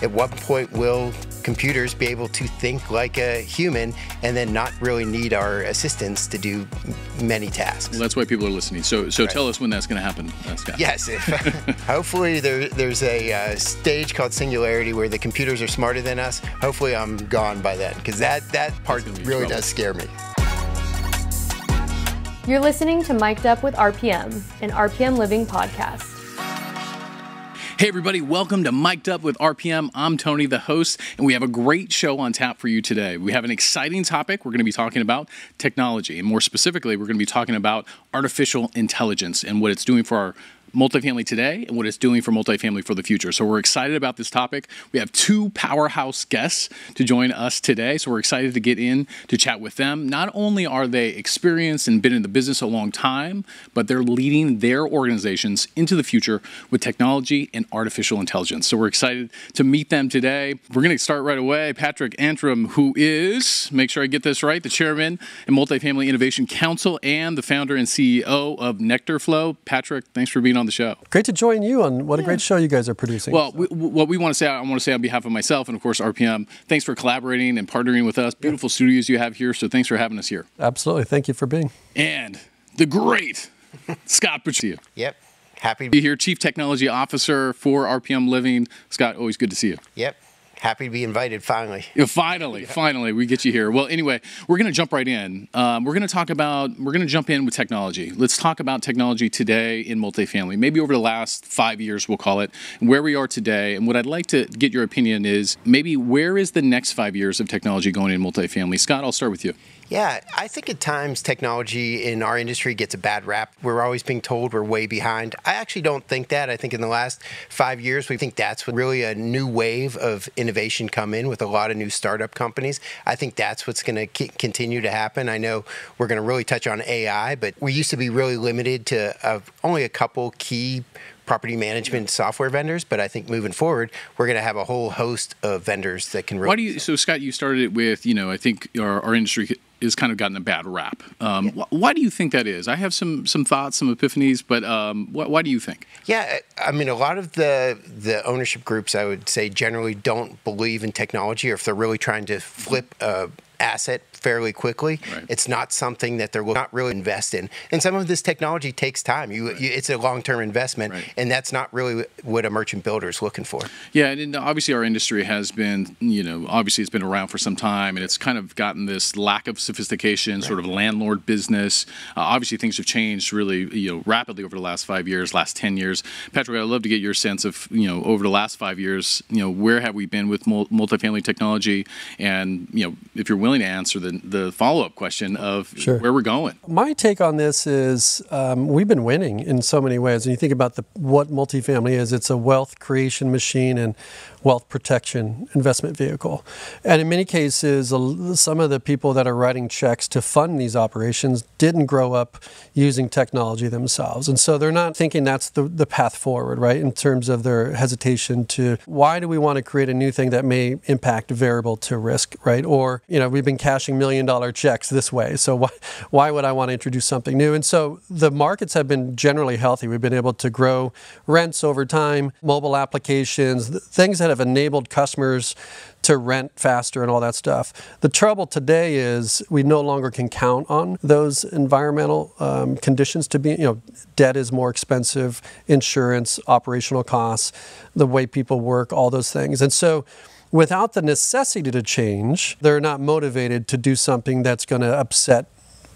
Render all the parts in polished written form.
At what point will computers be able to think like a human and then not really need our assistance to do many tasks? Well, that's why people are listening. So Right. Tell us when that's going to happen, Scott. Yes. Hopefully there's a stage called singularity where the computers are smarter than us. Hopefully I'm gone by then, because that part really does scare me. You're listening to Mic'd Up with RPM, an RPM Living podcast. Hey everybody, welcome to Mic'd Up with RPM. I'm Tony, the host, and we have a great show on tap for you today. We have an exciting topic. We're going to be talking about technology, and more specifically, we're going to be talking about artificial intelligence and what it's doing for our multifamily today and what it's doing for multifamily for the future. So we're excited about this topic. We have two powerhouse guests to join us today. So we're excited to get in to chat with them. Not only are they experienced and been in the business a long time, but they're leading their organizations into the future with technology and artificial intelligence. So we're excited to meet them today. We're going to start right away. Patrick Antrim, who is, make sure I get this right, the chairman and Multifamily Innovation Council and the founder and CEO of NectarFlow. Patrick, thanks for being on the show. Great to join you on what a great show you guys are producing. Well, what we want to say, I want to say on behalf of myself and of course RPM, thanks for collaborating and partnering with us. Beautiful studios you have here, so thanks for having us here. Absolutely. Thank you for being. And the great Scott Pechersky. Yep. Happy to Be here, Chief Technology Officer for RPM Living. Scott, always good to see you. Yep. Happy to be invited finally. Yeah, finally, we get you here. Well, anyway, we're going to jump right in. We're going to jump in with technology. Let's talk about technology today in multifamily, maybe over the last 5 years, we'll call it, and where we are today. And what I'd like to get your opinion is maybe where is the next 5 years of technology going in multifamily? Scott, I'll start with you. Yeah, I think at times technology in our industry gets a bad rap. We're always being told we're way behind. I actually don't think that. I think in the last 5 years, we think that's when really a new wave of innovation come in with a lot of new startup companies. I think that's what's going to continue to happen. I know we're going to really touch on AI, but we used to be really limited to only a couple key property management software vendors, but I think moving forward, we're going to have a whole host of vendors that can really... So Scott, you started it with, I think our industry has kind of gotten a bad rap. Why do you think that is? I have some thoughts, some epiphanies, but why do you think? Yeah, I mean, a lot of the ownership groups, I would say, generally don't believe in technology, or if they're really trying to flip asset fairly quickly, right. It's not something that they're not really invest in. And some of this technology takes time. It's a long-term investment, right. And that's not really what a merchant builder is looking for. Yeah, and obviously our industry has been, obviously it's been around for some time, and it's kind of gotten this lack of sophistication, right. Sort of landlord business. Obviously things have changed really, rapidly over the last 5 years, last 10 years. Patrick, I'd love to get your sense of, over the last 5 years, where have we been with multifamily technology, and, if you're willing to answer the follow-up question of Sure. where we're going. My take on this is we've been winning in so many ways. When you think about what multifamily is, it's a wealth creation machine and wealth protection investment vehicle. And in many cases, some of the people that are writing checks to fund these operations didn't grow up using technology themselves. And so they're not thinking that's the path forward, right, in terms of their hesitation to, why do we want to create a new thing that may impact variable to risk, right? Or, we've been cashing $1 million checks this way, so why would I want to introduce something new? And so the markets have been generally healthy. We've been able to grow rents over time, mobile applications, things that have enabled customers to rent faster and all that stuff. The trouble today is we no longer can count on those environmental conditions to be, debt is more expensive, insurance, operational costs, the way people work, all those things. And so without the necessity to change, they're not motivated to do something that's going to upset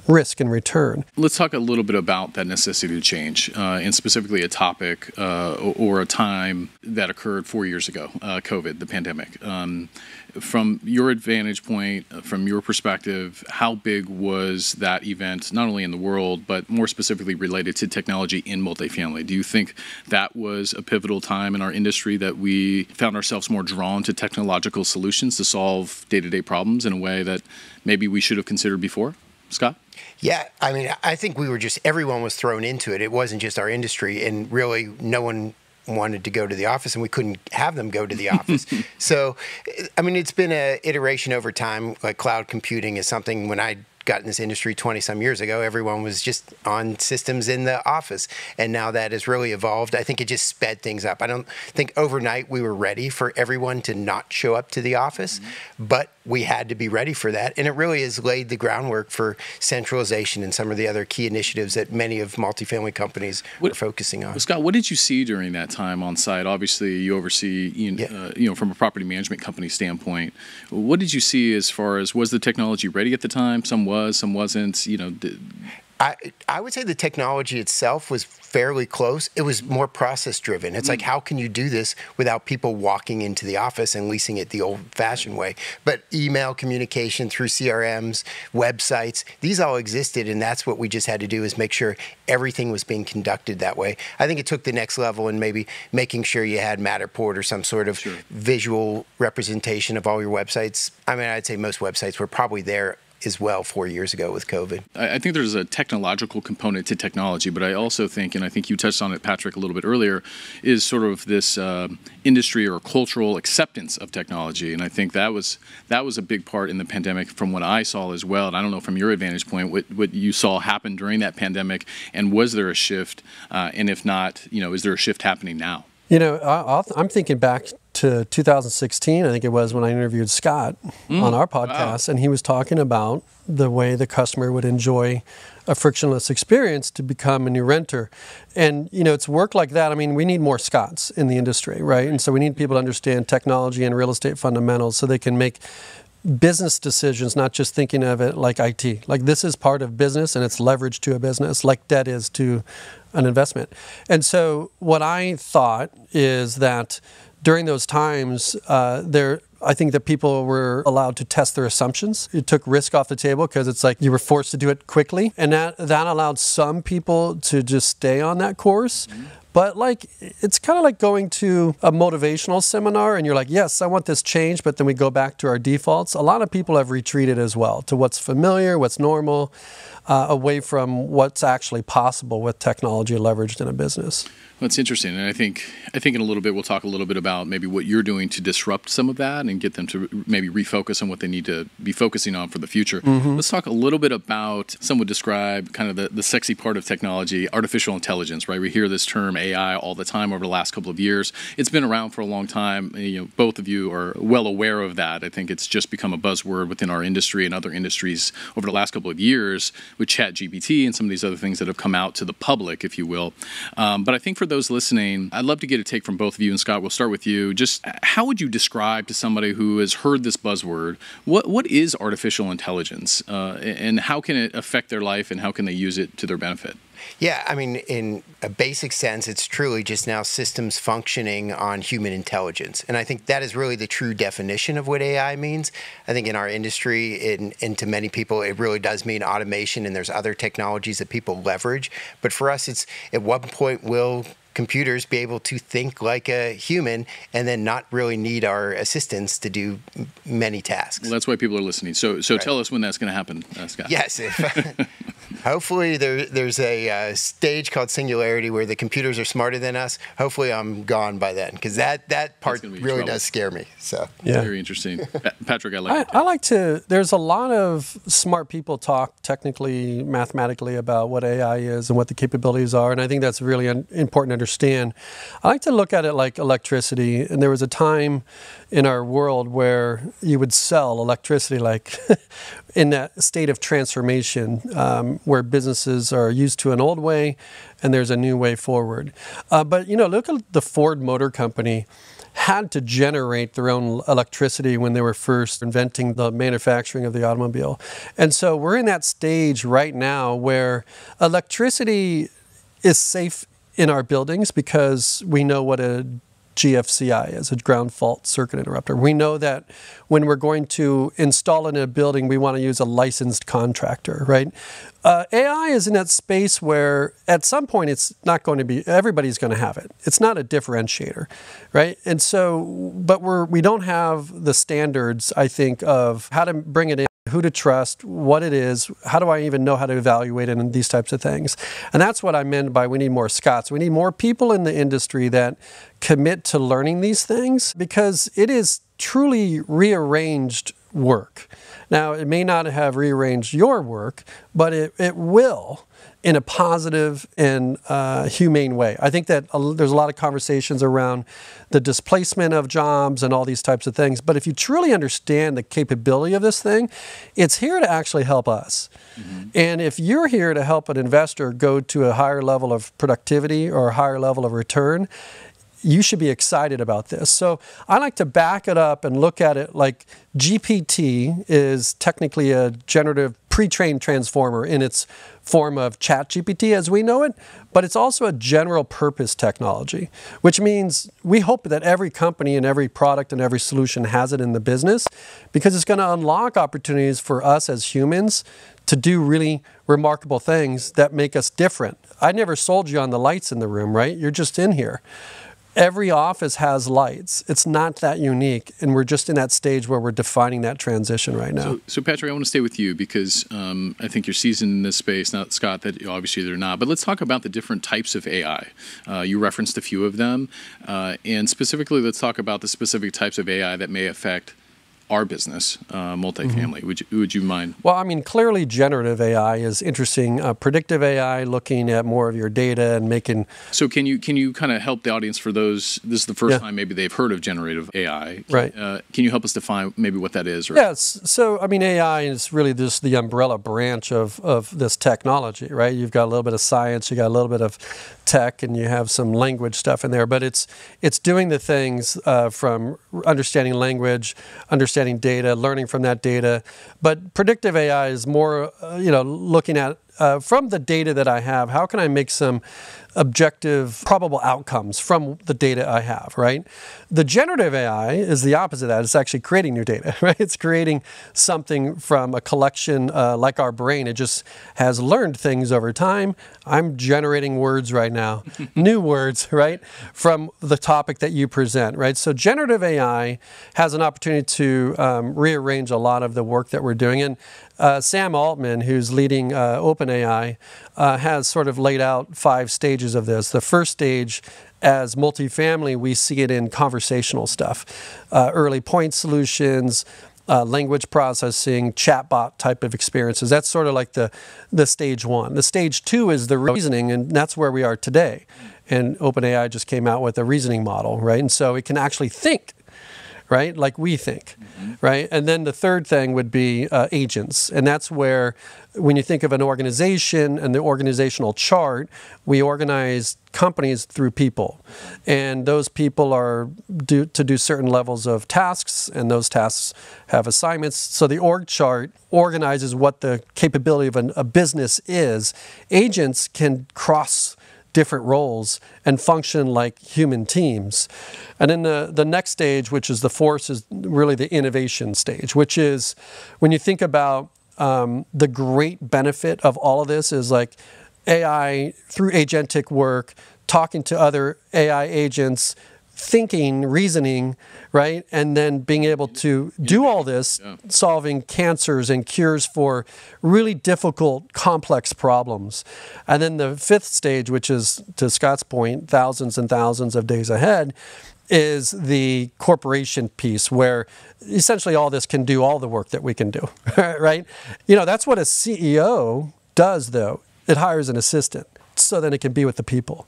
risk and return. Let's talk a little bit about that necessity to change, and specifically a topic or a time that occurred 4 years ago, COVID, the pandemic. From your vantage point, from your perspective, how big was that event, not only in the world, but more specifically related to technology in multifamily? Do you think that was a pivotal time in our industry that we found ourselves more drawn to technological solutions to solve day-to-day problems in a way that maybe we should have considered before? Scott? Yeah, I mean, I think everyone was thrown into it. It wasn't just our industry, and really no one wanted to go to the office, and we couldn't have them go to the office. So, I mean, it's been an iteration over time. Like cloud computing is something when I got in this industry 20 some years ago, everyone was just on systems in the office. And now that has really evolved. I think it just sped things up. I don't think overnight we were ready for everyone to not show up to the office, but we had to be ready for that. And it really has laid the groundwork for centralization and some of the other key initiatives that many of multifamily companies are focusing on. Scott, what did you see during that time on site? Obviously, you oversee, from a property management company standpoint. What did you see as far as, was the technology ready at the time? Some was, some wasn't. I would say the technology itself was fairly close. It was more process driven. It's like, how can you do this without people walking into the office and leasing it the old fashioned way? But email communication through CRMs, websites, these all existed. And that's what we just had to do, is make sure everything was being conducted that way. I think it took the next level in maybe making sure you had Matterport or some sort of visual representation of all your websites. I mean, I'd say most websites were probably there as well 4 years ago with COVID. I think there's a technological component to technology, but I also think, and I think you touched on it, Patrick, a little bit earlier, is sort of this industry or cultural acceptance of technology. And I think that was a big part in the pandemic from what I saw as well. And I don't know from your vantage point what you saw happen during that pandemic, and was there a shift? And if not, is there a shift happening now? I'm thinking back to 2016, I think it was, when I interviewed Scott on our podcast, and he was talking about the way the customer would enjoy a frictionless experience to become a new renter. And, it's work like that. I mean, we need more Scotts in the industry, right? And so we need people to understand technology and real estate fundamentals so they can make business decisions, not just thinking of it like IT. Like, this is part of business and it's leverage to a business, like debt is to an investment. And so what I thought is that during those times, I think that people were allowed to test their assumptions. It took risk off the table because it's like you were forced to do it quickly. And that allowed some people to just stay on that course. But it's kind of like going to a motivational seminar and you're like, yes, I want this change, but then we go back to our defaults. A lot of people have retreated as well to what's familiar, what's normal, away from what's actually possible with technology leveraged in a business. Well, it's interesting, and I think in a little bit we'll talk a little bit about maybe what you're doing to disrupt some of that and get them to maybe refocus on what they need to be focusing on for the future. Let's talk a little bit about, some would describe kind of the sexy part of technology, artificial intelligence, right? We hear this term AI all the time over the last couple of years. It's been around for a long time. Both of you are well aware of that. I think it's just become a buzzword within our industry and other industries over the last couple of years with ChatGPT and some of these other things that have come out to the public, if you will. But I think for those listening, I'd love to get a take from both of you. And Scott, we'll start with you. Just how would you describe to somebody who has heard this buzzword, what is artificial intelligence, and how can it affect their life, and how can they use it to their benefit? Yeah, I mean, in a basic sense, it's truly just now systems functioning on human intelligence. And I think that is really the true definition of what AI means. I think in our industry, and to many people, it really does mean automation, and there's other technologies that people leverage. But for us, it's at what point will computers be able to think like a human and then not really need our assistance to do many tasks? Well, that's why people are listening. So right. Tell us when that's going to happen, Scott. Yes. Hopefully there's a stage called singularity where the computers are smarter than us. Hopefully I'm gone by then, because that part really does scare me. So yeah. Very interesting. Patrick, there's a lot of smart people talk technically, mathematically about what AI is and what the capabilities are, and I think that's really important to understand. I like to look at it like electricity, and there was a time in our world where you would sell electricity like in that state of transformation, where businesses are used to an old way and there's a new way forward. But look at the Ford Motor Company had to generate their own electricity when they were first inventing the manufacturing of the automobile. And so we're in that stage right now where electricity is safe in our buildings because we know what a GFCI is, a ground fault circuit interrupter. We know that when we're going to install it in a building, we want to use a licensed contractor, right? AI is in that space where at some point it's not going to be, everybody's going to have it. It's not a differentiator, right? And so, but we don't have the standards, I think, of how to bring it in, who to trust, what it is, how do I even know how to evaluate it, and these types of things. And that's what I meant by we need more Scotts. We need more people in the industry that commit to learning these things, because it is truly rearranged work. Now, it may not have rearranged your work, but it will in a positive and humane way. I think that there's a lot of conversations around the displacement of jobs and all these types of things. But if you truly understand the capability of this thing, it's here to actually help us. Mm-hmm. And if you're here to help an investor go to a higher level of productivity or a higher level of return, you should be excited about this. So I like to back it up and look at it like GPT is technically a generative pre-trained transformer in its form of ChatGPT as we know it, but it's also a general purpose technology, which means we hope that every company and every product and every solution has it in the business because it's going to unlock opportunities for us as humans to do really remarkable things that make us different. I never sold you on the lights in the room, right? You're just in here. Every office has lights. It's not that unique, and we're just in that stage where we're defining that transition right now. So Patrick, I want to stay with you because I think you're seasoned in this space. Not Scott, that obviously they're not. But let's talk about the different types of AI. You referenced a few of them, and specifically, let's talk about the specific types of AI that may affect our business, multifamily. Mm-hmm. Would you mind? Well, I mean, clearly generative AI is interesting. Predictive AI, looking at more of your data and making... So can you kind of help the audience for those, this is the first time maybe they've heard of generative AI. Right. Can you help us define maybe what that is? Yes. So, I mean, AI is really just the umbrella branch of this technology, right? You've got a little bit of science, you got a little bit of tech, and you have some language stuff in there. But it's doing the things from understanding language, understanding data, learning from that data. But predictive AI is more, looking at from the data that I have, how can I make some objective, probable outcomes from the data I have, right? The generative AI is the opposite of that. It's actually creating new data, right? It's creating something from a collection like our brain. It just has learned things over time. I'm generating words right now, new words, right, from the topic that you present, right? So generative AI has an opportunity to rearrange a lot of the work that we're doing. And Sam Altman, who's leading OpenAI, has sort of laid out 5 stages of this. The first stage, as multifamily, we see it in conversational stuff, early point solutions, language processing, chatbot type of experiences. That's sort of like the stage 1. The stage 2 is the reasoning, and that's where we are today. And OpenAI just came out with a reasoning model, right? And so it can actually think, right? Like we think, right? And then the third thing would be agents. And that's where, when you think of an organization and the organizational chart, we organize companies through people. And those people are to do certain levels of tasks, and those tasks have assignments. So the org chart organizes what the capability of a business is. Agents can cross different roles and function like human teams. And then the next stage, which is the fourth, is really the innovation stage, which is when you think about the great benefit of all of this is like AI through agentic work, talking to other AI agents, thinking, reasoning, right? And then being able to do all this, solving cancers and cures for really difficult, complex problems. And then the fifth stage, which is, to Scott's point, thousands and thousands of days ahead, is the corporation piece, where essentially all this can do all the work that we can do, right? That's what a CEO does, though. It hires an assistant so then it can be with the people.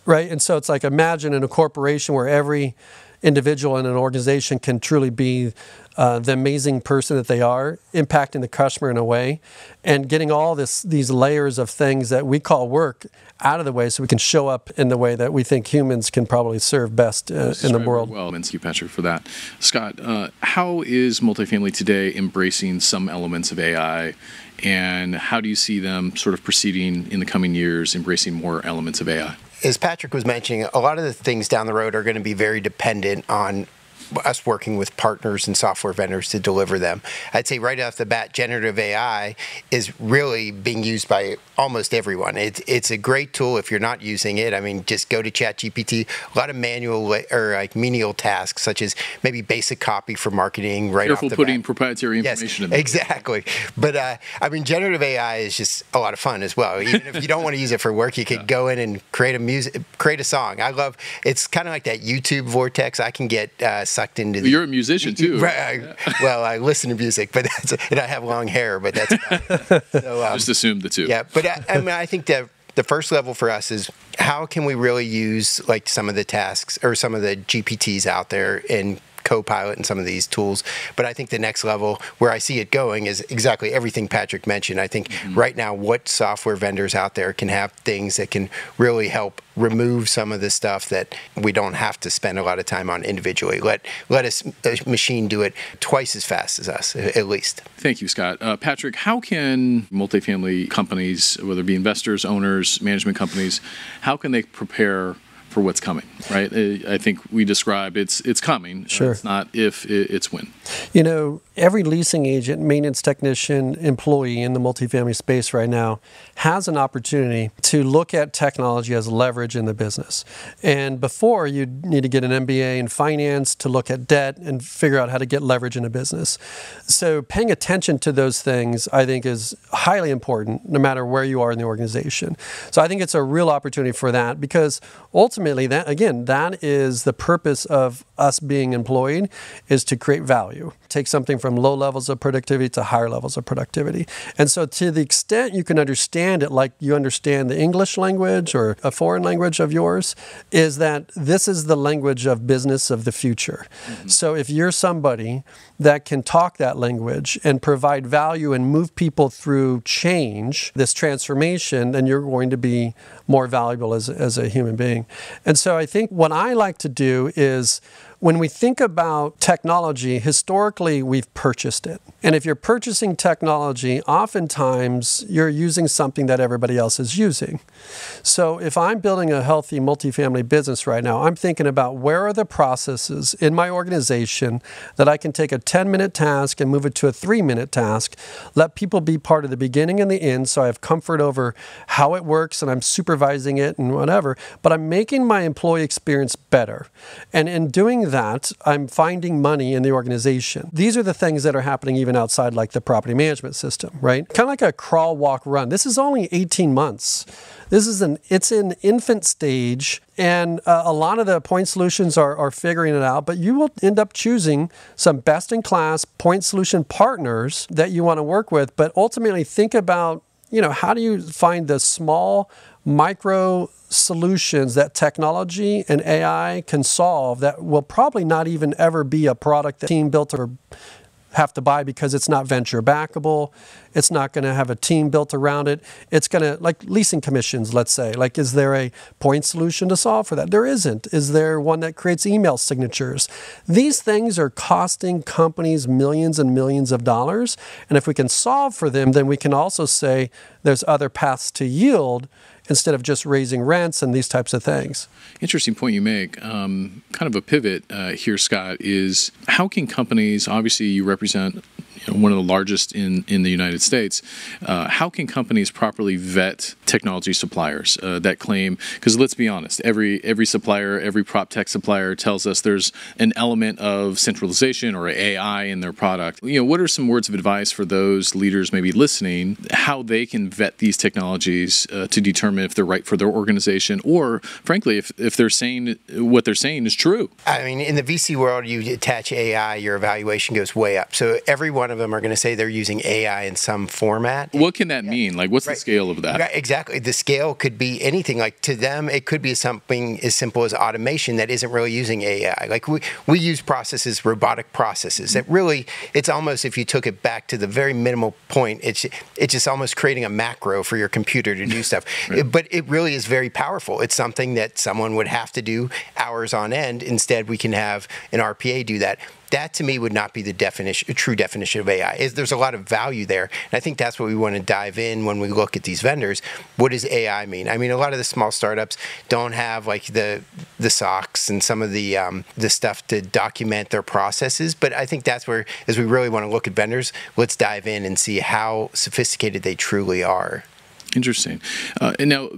Right? And so it's like, imagine in a corporation where every individual in an organization can truly be the amazing person that they are, impacting the customer in a way, and getting all these layers of things that we call work out of the way so we can show up in the way that we think humans can probably serve best in the world. Well, thank you, Patrick, for that. Scott, how is multifamily today embracing some elements of AI, and how do you see them sort of proceeding in the coming years, embracing more elements of AI? As Patrick was mentioning, a lot of the things down the road are going to be very dependent on us working with partners and software vendors to deliver them. I'd say right off the bat, generative AI is really being used by almost everyone. It's a great tool if you're not using it. I mean, just go to ChatGPT. A lot of manual or like menial tasks, such as maybe basic copy for marketing right off the bat. Careful putting proprietary information in there. Exactly. But I mean, generative AI is just a lot of fun as well. Even if you don't want to use it for work, you could go in and create a song. It's kind of like that YouTube vortex. I can get sucked into You're a musician too. Right. Well, I listen to music, but and I have long hair, but that's about it. So, just assume the two. Yeah, but I mean, I think that the first level for us is how can we really use like some of the tasks or some of the GPTs out there in Copilot and some of these tools. But I think the next level where I see it going is exactly everything Patrick mentioned. I think right now what software vendors out there can have things that can really help remove some of the stuff that we don't have to spend a lot of time on individually. Let a machine do it twice as fast as us, at least. Thank you, Scott. Patrick, how can multifamily companies, whether it be investors, owners, management companies, how can they prepare for what's coming, right? I think we described it's coming. Sure. It's not if, it's when. You know, every leasing agent, maintenance technician, employee in the multifamily space right now has an opportunity to look at technology as leverage in the business. And before, you need to get an MBA in finance to look at debt and figure out how to get leverage in a business. So paying attention to those things, I think, is highly important no matter where you are in the organization. So I think it's a real opportunity for that because ultimately, that is the purpose of us being employed, is to create value. Take something from low levels of productivity to higher levels of productivity. And so to the extent you can understand it like you understand the English language or a foreign language of yours, is that this is the language of business of the future. So if you're somebody that can talk that language and provide value and move people through change, this transformation, then you're going to be more valuable as a human being. And so I think what I like to do is when we think about technology, historically, we've purchased it. And if you're purchasing technology, oftentimes you're using something that everybody else is using. So if I'm building a healthy multifamily business right now, I'm thinking about where are the processes in my organization that I can take a 10-minute task and move it to a 3-minute task, let people be part of the beginning and the end so I have comfort over how it works and I'm supervising it and whatever, but I'm making my employee experience better. And in doing that, I'm finding money in the organization. These are the things that are happening even outside like the property management system, right? Kind of like a crawl, walk, run. This is only 18 months. It's in infant stage, and a lot of the point solutions are figuring it out, but you will end up choosing some best-in-class point solution partners that you want to work with, but ultimately think about, how do you find the small micro solutions that technology and AI can solve that will probably not even ever be a product that team built or have to buy because it's not venture backable. It's not going to have a team built around it. It's going to, like leasing commissions, let's say. Like, is there a point solution to solve for that? There isn't. Is there one that creates email signatures? These things are costing companies millions and millions of dollars. And if we can solve for them, then we can also say there's other paths to yield instead of just raising rents and these types of things. Interesting point you make. Kind of a pivot here, Scott, is how can companies, obviously you represent one of the largest in the United States, how can companies properly vet technology suppliers that claim, because let's be honest, every supplier, every prop tech supplier tells us there's an element of centralization or AI in their product. What are some words of advice for those leaders maybe listening, how they can vet these technologies to determine if they're right for their organization, or frankly, if they're saying what they're saying is true? I mean, in the VC world, you attach AI, your evaluation goes way up. So every one of them are going to say they're using AI in some format. What can that mean? Like, what's the scale of that? Right, exactly. The scale could be anything. Like, to them, it could be something as simple as automation that isn't really using AI. Like, we use processes, robotic processes, that really, it's almost, if you took it back to the very minimal point, it's just almost creating a macro for your computer to do stuff. Right. But it really is very powerful. It's something that someone would have to do hours on end. Instead, we can have an RPA do that. That, to me, would not be the true definition of AI. There's a lot of value there. And I think that's what we want to dive in when we look at these vendors. What does AI mean? I mean, a lot of the small startups don't have like the SOCs and some of the stuff to document their processes. But I think that's where, as we really want to look at vendors, let's dive in and see how sophisticated they truly are. Interesting. And now,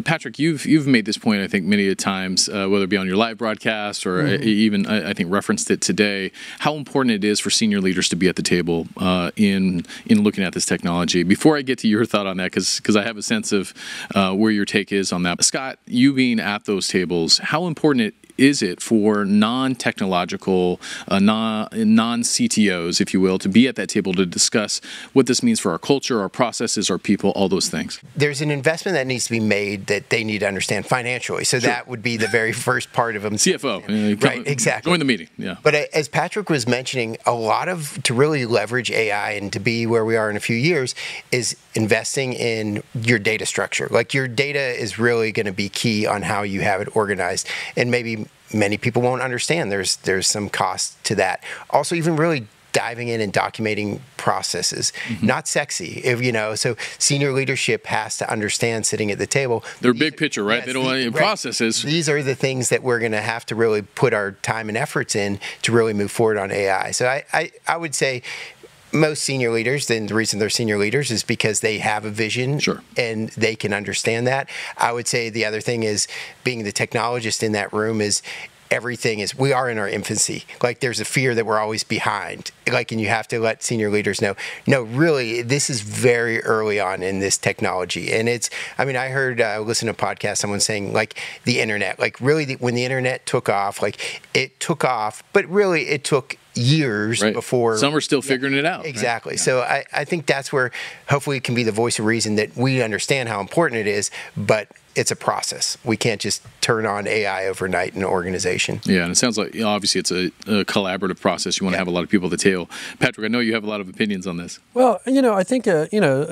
Patrick, you've made this point, I think, many a times, whether it be on your live broadcast or even, I think, referenced it today, how important it is for senior leaders to be at the table in looking at this technology. Before I get to your thought on that, because I have a sense of where your take is on that. Scott, you being at those tables, how important is it for non-technological, non-CTOs, if you will, to be at that table to discuss what this means for our culture, our processes, our people, all those things? There's an investment that needs to be made that they need to understand financially. So that would be the very first part of them. CFO. Right, exactly. Join the meeting, yeah. But as Patrick was mentioning, to really leverage AI and to be where we are in a few years is investing in your data structure. Like your data is really going to be key on how you have it organized. And maybe many people won't understand there's some cost to that. Also, even really diving in and documenting processes, not sexy, so senior leadership has to understand sitting at the table. They're big picture, right? Yes, they don't want any processes. These are the things that we're going to have to really put our time and efforts in to really move forward on AI. So I would say most senior leaders, then the reason they're senior leaders is because they have a vision and they can understand that. I would say the other thing is being the technologist in that room is we are in our infancy. Like there's a fear that we're always behind. And you have to let senior leaders know, no, really, this is very early on in this technology. And I listened to a podcast, someone saying the internet, when the internet took off, it took off, but really it took years before. Some are still figuring it out. Exactly. Right? So I think that's where hopefully it can be the voice of reason that we understand how important it is, but it's a process. We can't just turn on AI overnight in an organization. Yeah, and it sounds like obviously it's a collaborative process. You want to have a lot of people at the table. Patrick, I know you have a lot of opinions on this. Well, I think a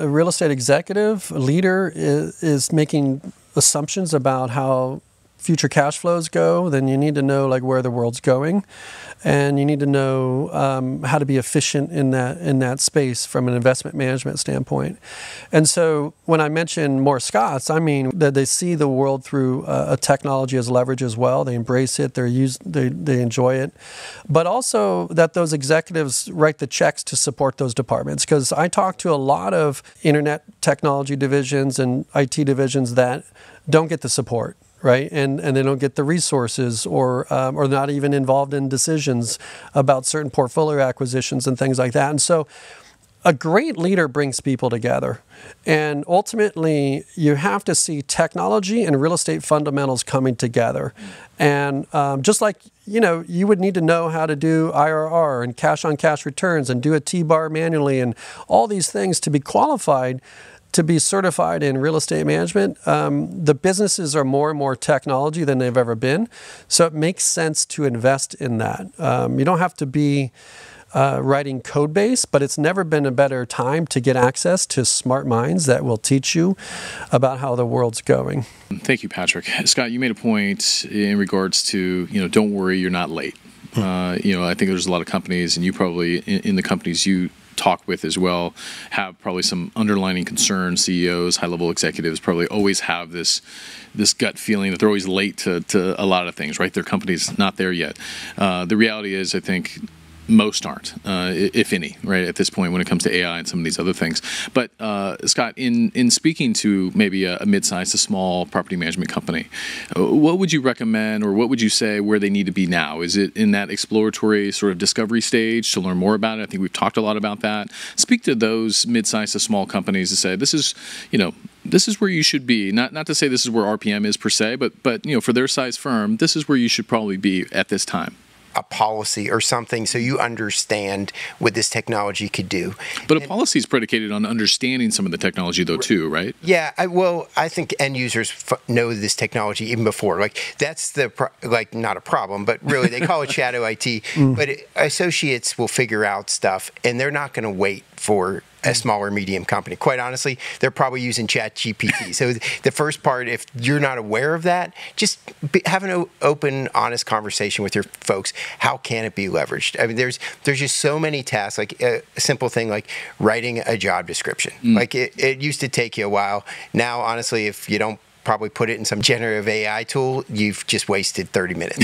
real estate executive, a leader is making assumptions about how future cash flows go. Then you need to know where the world's going, and you need to know how to be efficient in that space from an investment management standpoint. And so when I mention more Scots, I mean that they see the world through a technology as leverage as well. They embrace it. They enjoy it, but also that those executives write the checks to support those departments. Because I talk to a lot of internet technology divisions and IT divisions that don't get the support. Right, and they don't get the resources, or not even involved in decisions about certain portfolio acquisitions and things like that. And so, a great leader brings people together, and ultimately, you have to see technology and real estate fundamentals coming together. And just like you would need to know how to do IRR and cash-on-cash returns and do a T-bar manually and all these things to be qualified to be certified in real estate management. The businesses are more and more technology than they've ever been. So it makes sense to invest in that. You don't have to be writing code base, but it's never been a better time to get access to smart minds that will teach you about how the world's going. Thank you, Patrick. Scott, you made a point in regards to, don't worry, you're not late. I think there's a lot of companies, and you probably, in the companies you talk with as well, have probably some underlying concerns. CEOs, high-level executives probably always have this gut feeling that they're always late to a lot of things, right? Their company's not there yet. The reality is, I think, most aren't, if any, right, at this point when it comes to AI and some of these other things. But Scott, in speaking to maybe a mid-sized to small property management company, what would you recommend, or what would you say where they need to be now? Is it in that exploratory sort of discovery stage to learn more about it? I think we've talked a lot about that. Speak to those mid-sized to small companies to say, this is where you should be. Not to say this is where RPM is per se, but for their size firm, this is where you should probably be at this time. A policy or something so you understand what this technology could do. But a policy is predicated on understanding some of the technology, though, too, right? Yeah, I think end users know this technology even before. That's not a problem, but really they call it shadow IT. But associates will figure out stuff, and they're not going to wait for a small or medium company. Quite honestly, they're probably using ChatGPT. So the first part, if you're not aware of that, just have an open, honest conversation with your folks. How can it be leveraged? I mean, there's just so many tasks, like a simple thing like writing a job description. Like it used to take you a while. Now, honestly, if you don't probably put it in some generative AI tool, you've just wasted 30 minutes.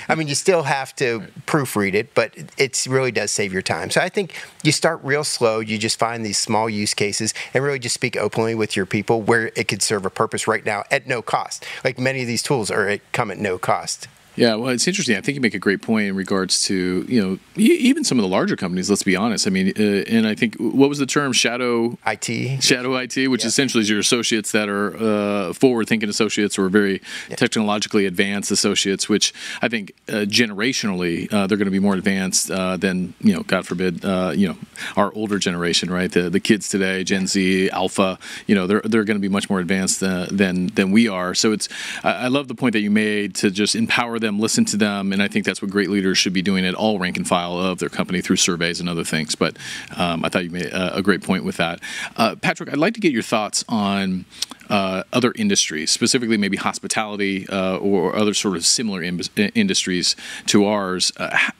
I mean, you still have to proofread it, but it really does save your time. So I think you start real slow. You just find these small use cases and really just speak openly with your people where it could serve a purpose right now at no cost. Like many of these tools come at no cost. Yeah, well, it's interesting. I think you make a great point in regards to, even some of the larger companies, let's be honest. I mean, and I think, what was the term? Shadow IT. Shadow IT, which essentially is your associates that are forward-thinking associates or very technologically advanced associates, which I think generationally, they're going to be more advanced than, God forbid, our older generation, right? The kids today, Gen Z, Alpha, they're going to be much more advanced than we are. So I love the point that you made to just empower them, listen to them, and I think that's what great leaders should be doing at all rank and file of their company through surveys and other things. But I thought you made a great point with that. Patrick, I'd like to get your thoughts on other industries, specifically maybe hospitality or other sort of similar industries to ours.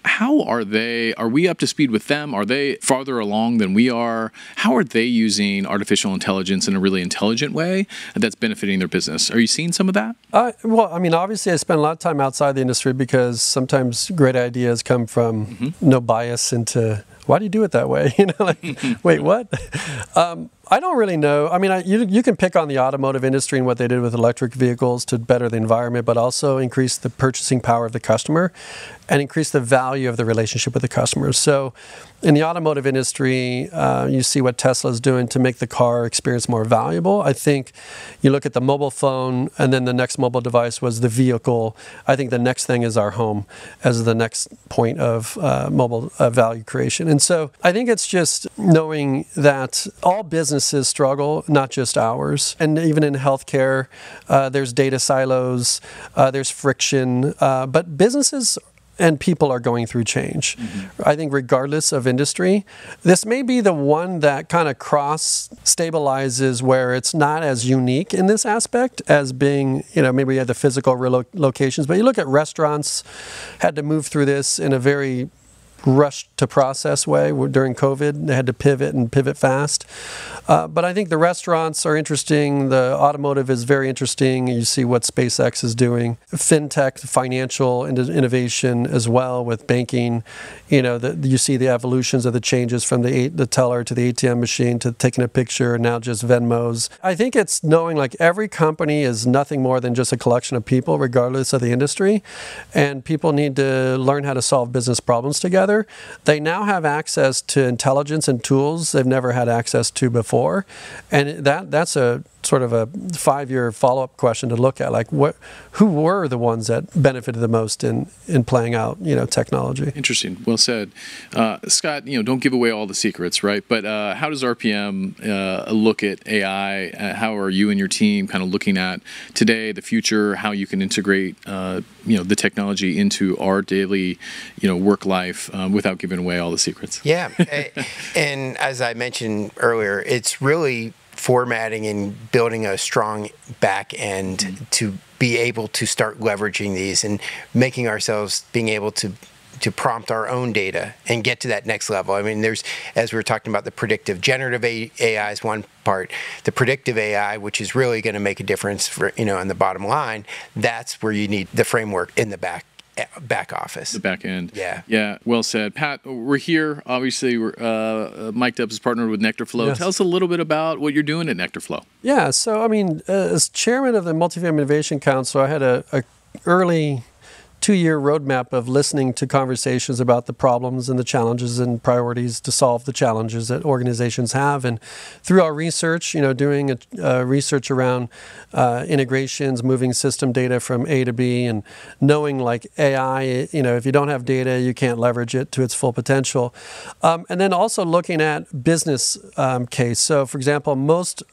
How are they? Are we up to speed with them? Are they farther along than we are? How are they using artificial intelligence in a really intelligent way that's benefiting their business? Are you seeing some of that? Well, I mean, obviously, I spend a lot of time outside the industry because sometimes great ideas come from no bias into, why do you do it that way? Wait, what? I don't really know. I mean, you can pick on the automotive industry and what they did with electric vehicles to better the environment, but also increase the purchasing power of the customer and increase the value of the relationship with the customers. So in the automotive industry, you see what Tesla's doing to make the car experience more valuable. I think you look at the mobile phone, and then the next mobile device was the vehicle. I think the next thing is our home as the next point of mobile value creation. And so I think it's just knowing that all businesses struggle, not just ours. And even in healthcare, there's data silos, there's friction, but businesses and people are going through change. I think regardless of industry, this may be the one that kind of cross-stabilizes where it's not as unique in this aspect as being, maybe you have the physical locations, but you look at restaurants, had to move through this in a very rushed to process way during COVID. They had to pivot fast. But I think the restaurants are interesting. The automotive is very interesting. You see what SpaceX is doing. FinTech, financial innovation as well with banking. You see the evolutions of the changes from the teller to the ATM machine to taking a picture and now just Venmos. I think it's knowing like every company is nothing more than just a collection of people regardless of the industry. And people need to learn how to solve business problems together. They now have access to intelligence and tools they've never had access to before. And that's a sort of a 5-year follow-up question to look at. Like, who were the ones that benefited the most in playing out, technology? Interesting. Well said. Scott, don't give away all the secrets, right? But how does RPM look at AI? How are you and your team kind of looking at today, the future, how you can integrate, the technology into our daily, work life without giving away all the secrets? Yeah. And as I mentioned earlier, it's really formatting and building a strong back end to be able to start leveraging these and making ourselves being able to prompt our own data and get to that next level. I mean, as we were talking about, the predictive generative AI is one part. The predictive AI, which is really going to make a difference for, in the bottom line, that's where you need the framework in the back office. The back end. Yeah. Well said. Pat, we're here. Obviously, we're Mic'd Up is partnered with NectarFlow. Yes. Tell us a little bit about what you're doing at NectarFlow. Yeah. So, I mean, as chairman of the Multifamily Innovation Council, I had a early 2-year roadmap of listening to conversations about the problems and the challenges and priorities to solve the challenges that organizations have. And through our research, doing research around integrations, moving system data from A to B, and knowing like AI, if you don't have data, you can't leverage it to its full potential. And then also looking at business case. So, for example, most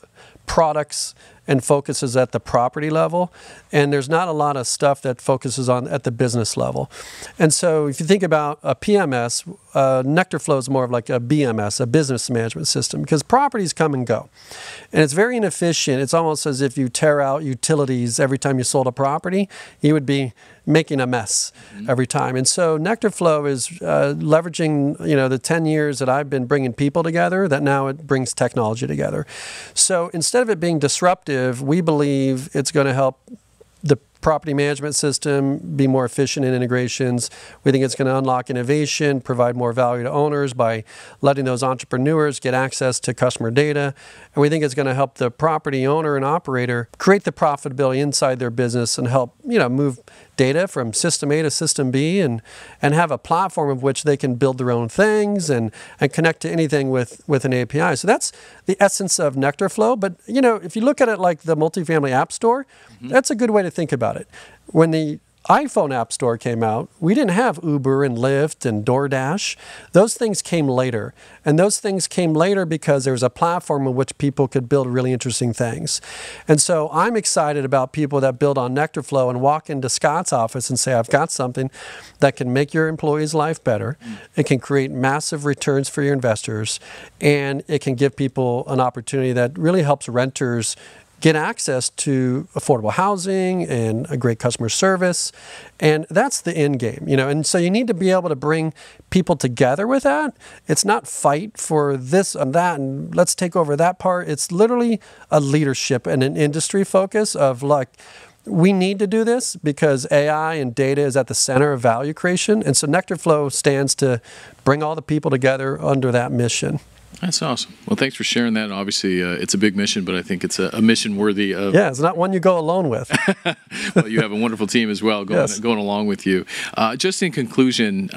products and focuses at the property level, and there's not a lot of stuff that focuses on at the business level. And so if you think about a PMS, NectarFlow is more of like a BMS, a business management system, because properties come and go. And it's very inefficient. It's almost as if you tear out utilities every time you sold a property, you would be making a mess every time. And so NectarFlow is leveraging, the 10 years that I've been bringing people together, that now it brings technology together. So instead of it being disruptive, we believe it's going to help the property management system be more efficient in integrations. We think it's going to unlock innovation, provide more value to owners by letting those entrepreneurs get access to customer data. And we think it's going to help the property owner and operator create the profitability inside their business and help, move data from system A to system B and have a platform of which they can build their own things and connect to anything with an API. So that's the essence of NectarFlow. But, if you look at it like the multifamily app store, that's a good way to think about it. When the iPhone App Store came out, we didn't have Uber and Lyft and DoorDash. Those things came later. And those things came later because there was a platform in which people could build really interesting things. And so I'm excited about people that build on NectarFlow and walk into Scott's office and say, I've got something that can make your employees' life better. It can create massive returns for your investors. And it can give people an opportunity that really helps renters get access to affordable housing and a great customer service. And that's the end game, And so you need to be able to bring people together with that. It's not fight for this and that and let's take over that part. It's literally a leadership and an industry focus of we need to do this because AI and data is at the center of value creation. And so NectarFlow stands to bring all the people together under that mission. That's awesome. Well, thanks for sharing that. Obviously, it's a big mission, but I think it's a mission worthy of... Yeah, it's not one you go alone with. Well, you have a wonderful team as well going along with you. Just in conclusion,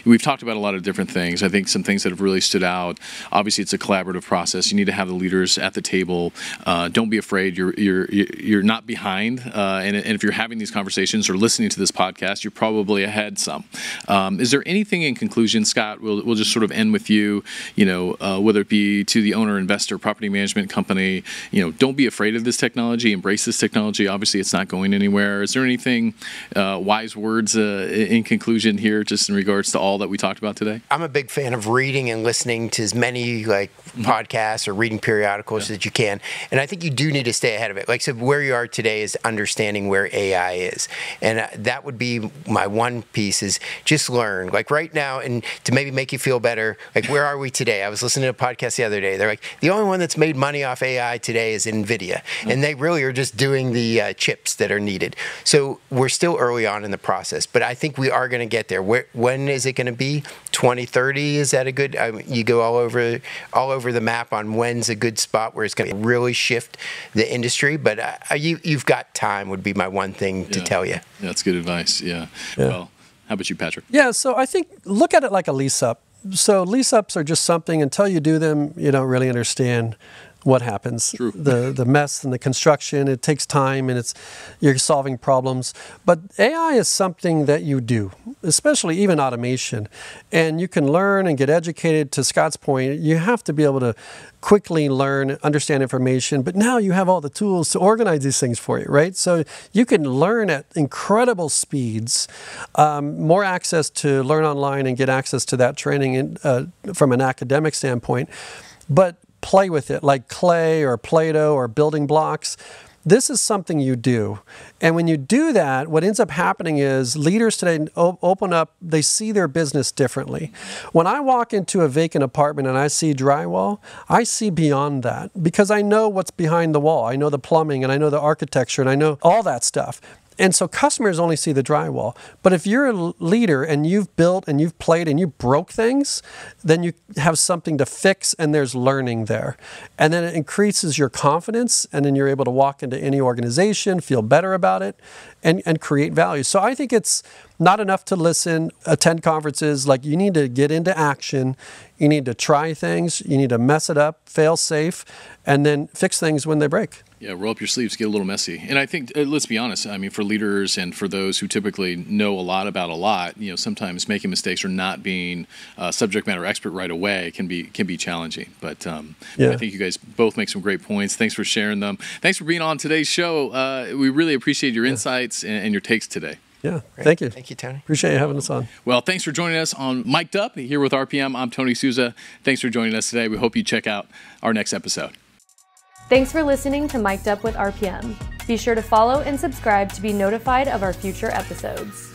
we've talked about a lot of different things. I think some things that have really stood out. Obviously, it's a collaborative process. You need to have the leaders at the table. Don't be afraid. You're not behind. And if you're having these conversations or listening to this podcast, you're probably ahead some. Is there anything in conclusion, Scott? We'll just sort of end with you. Whether it be to the owner, investor, property management company, don't be afraid of this technology. Embrace this technology. Obviously, it's not going anywhere. Is there anything wise words in conclusion here, just in regards to all that we talked about today? I'm a big fan of reading and listening to as many podcasts or reading periodicals that you can. And I think you do need to stay ahead of it. So where you are today is understanding where AI is. And that would be my one piece is just learn. Right now, and to maybe make you feel better, where are we today? I was listening to a podcast the other day. They're the only one that's made money off AI today is NVIDIA. And they really are just doing the chips that are needed. So we're still early on in the process, but I think we are going to get there. When is it going to be? 2030? Is that a good, you go all over the map on when's a good spot where it's going to really shift the industry. But you've got time would be my one thing to tell you. That's good advice. Yeah. Well, how about you, Patrick? Yeah. So I think look at it like a lease up. So lease-ups are just something, until you do them, you don't really understand what happens. True. The mess and the construction, it takes time and you're solving problems. But AI is something that you do, especially even automation. And you can learn and get educated. To Scott's point, you have to be able to quickly learn, understand information, but now you have all the tools to organize these things for you, right? So you can learn at incredible speeds, more access to learn online and get access to that training from an academic standpoint, but play with it like clay or Play-Doh or building blocks. This is something you do. And when you do that, what ends up happening is leaders today open up, they see their business differently. When I walk into a vacant apartment and I see drywall, I see beyond that because I know what's behind the wall. I know the plumbing and I know the architecture and I know all that stuff. And so customers only see the drywall. But if you're a leader and you've built and you've played and you broke things, then you have something to fix and there's learning there. And then it increases your confidence and then you're able to walk into any organization, feel better about it, and create value. So I think it's not enough to listen, attend conferences. You need to get into action. You need to try things. You need to mess it up, fail safe, and then fix things when they break. Yeah, roll up your sleeves, get a little messy. And I think, let's be honest, for leaders and for those who typically know a lot about a lot, sometimes making mistakes or not being a subject matter expert right away can be challenging. But I think you guys both make some great points. Thanks for sharing them. Thanks for being on today's show. We really appreciate your insights and your takes today. Yeah, thank you. Thank you, Tony. Appreciate you having us on. Well, thanks for joining us on Mic'd Up here with RPM. I'm Tony Souza. Thanks for joining us today. We hope you check out our next episode. Thanks for listening to Mic'd Up with RPM. Be sure to follow and subscribe to be notified of our future episodes.